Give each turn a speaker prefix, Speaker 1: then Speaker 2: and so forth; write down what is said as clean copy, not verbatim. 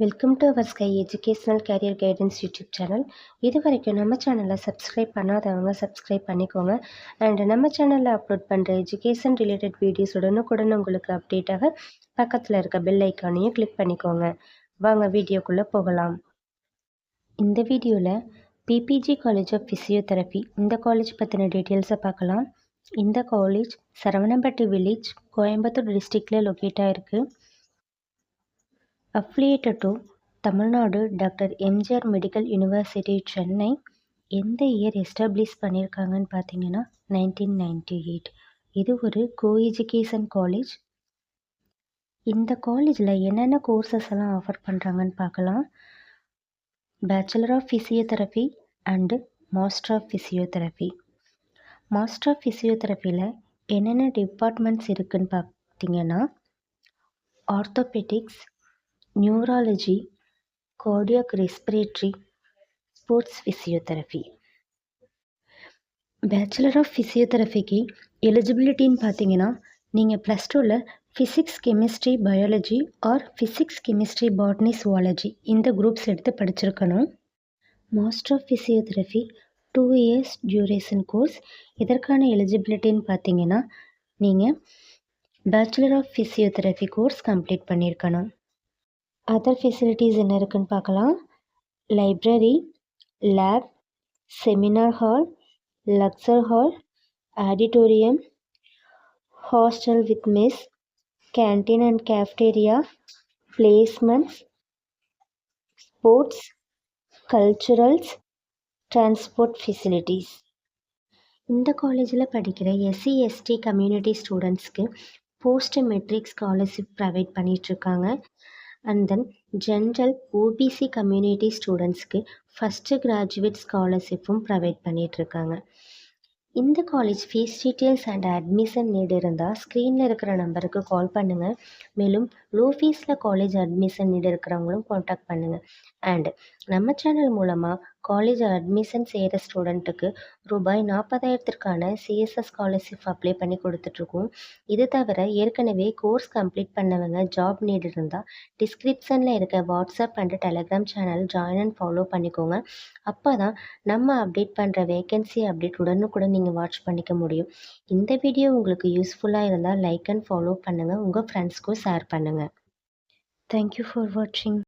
Speaker 1: Welcome to our sky educational career guidance YouTube channel. இது வரைக்கும் நம்ம சேனலை சப்ஸ்கிரைப் பண்ணாதவங்க சப்ஸ்கிரைப் பண்ணிக்கோங்க. அண்ட் நம்ம சேனலில் அப்லோட் பண்ணுற எஜுகேஷன் ரிலேட்டட் வீடியோஸ் உடனுக்குடன் உங்களுக்கு அப்டேட்டாக பக்கத்தில் இருக்க பெல் ஐக்கானையும் கிளிக் பண்ணிக்கோங்க. வாங்க வீடியோக்குள்ளே போகலாம். இந்த வீடியோவில் பிபிஜி காலேஜ் ஆஃப் ஃபிசியோதெரபி இந்த காலேஜ் பற்றின டீட்டெயில்ஸை பார்க்கலாம். இந்த காலேஜ் சரவணம்பட்டி வில்லேஜ், கோயம்புத்தூர் டிஸ்ட்ரிக்டில் லொக்கேட்டாக இருக்குது. affiliated to Tamil Nadu doctor MGR medical university Chennai. எந்த இயர் எஸ்டாப்ளிஷ் பண்ணியிருக்காங்கன்னு பார்த்தீங்கன்னா 1998. இது ஒரு கோ எஜுகேஷன் காலேஜ். இந்த காலேஜில் என்னென்ன கோர்சஸ் எல்லாம் ஆஃபர் பண்ணுறாங்கன்னு பார்க்கலாம். Bachelor of physiotherapy and master of physiotherapy. Master of ஃபிசியோதெரபியில் என்னென்ன டிபார்ட்மெண்ட்ஸ் இருக்குதுன்னு பார்த்தீங்கன்னா orthopaedics, neurology, cardiac respiratory, sports physiotherapy. Bachelor of ஃபிசியோதெரபிக்கு எலிஜிபிலிட்டின்னு பார்த்தீங்கன்னா நீங்கள் +2ல் physics, chemistry, biology or physics, chemistry, botany, zoology இந்த குரூப்ஸ் எடுத்து படிச்சிருக்கணும். Master of physiotherapy 2 years duration course. இதற்கான எலிஜிபிலிட்டின்னு பார்த்தீங்கன்னா நீங்கள் bachelor of physiotherapy course complete பண்ணியிருக்கணும். அதர் ஃபெசிலிட்டிஸ் என்ன இருக்குன்னு பார்க்கலாம். Library, lab, seminar hall, lecture hall, auditorium, hostel with mess, canteen and cafeteria, placements, sports, culturals, transport facilities. இந்த காலேஜில் படிக்கிற எஸ்சி எஸ்டி கம்யூனிட்டி ஸ்டூடெண்ட்ஸ்க்கு போஸ்ட் மெட்ரிக் ஸ்காலர்ஷிப் ப்ரொவைட் பண்ணிகிட்ருக்காங்க. And then general OBC community ஸ்டூடெண்ட்ஸ்க்கு first graduate ஸ்காலர்ஷிப்பும் provide பண்ணிகிட்ருக்காங்க. இந்த college fees details and admission need இருந்தால் ஸ்க்ரீனில் இருக்கிற நம்பருக்கு கால் பண்ணுங்கள். மேலும் லோ ஃபீஸில் காலேஜ் அட்மிஷன் நீட் இருக்கிறவங்களும் காண்டாக்ட் பண்ணுங்கள். அண்ட் நம்ம சேனல் மூலமாக காலேஜ் அட்மிஷன் செய்கிற ஸ்டூடெண்ட்டுக்கு ரூபாய் 40,000க்கான சிஎஸ்எஸ் ஸ்காலர்ஷிப் அப்ளை பண்ணி கொடுத்துட்ருக்கோம். இது தவிர ஏற்கனவே கோர்ஸ் கம்ப்ளீட் பண்ணவங்க ஜாப் நீட் இருந்தால் டிஸ்கிரிப்ஷனில் இருக்க WhatsApp and Telegram channel join and follow பண்ணிக்கோங்க. அப்போ தான் நம்ம அப்டேட் பண்ணுற வேகன்சி அப்டேட் உடனுக்குடன் நீங்கள் வாட்ச் பண்ணிக்க முடியும். இந்த வீடியோ உங்களுக்கு யூஸ்ஃபுல்லாக இருந்தால் லைக் அண்ட் ஃபாலோ பண்ணுங்கள். உங்கள் ஃப்ரெண்ட்ஸ்க்கும் ஷேர் பண்ணுங்கள். தேங்க்யூ ஃபார் வாட்சிங்.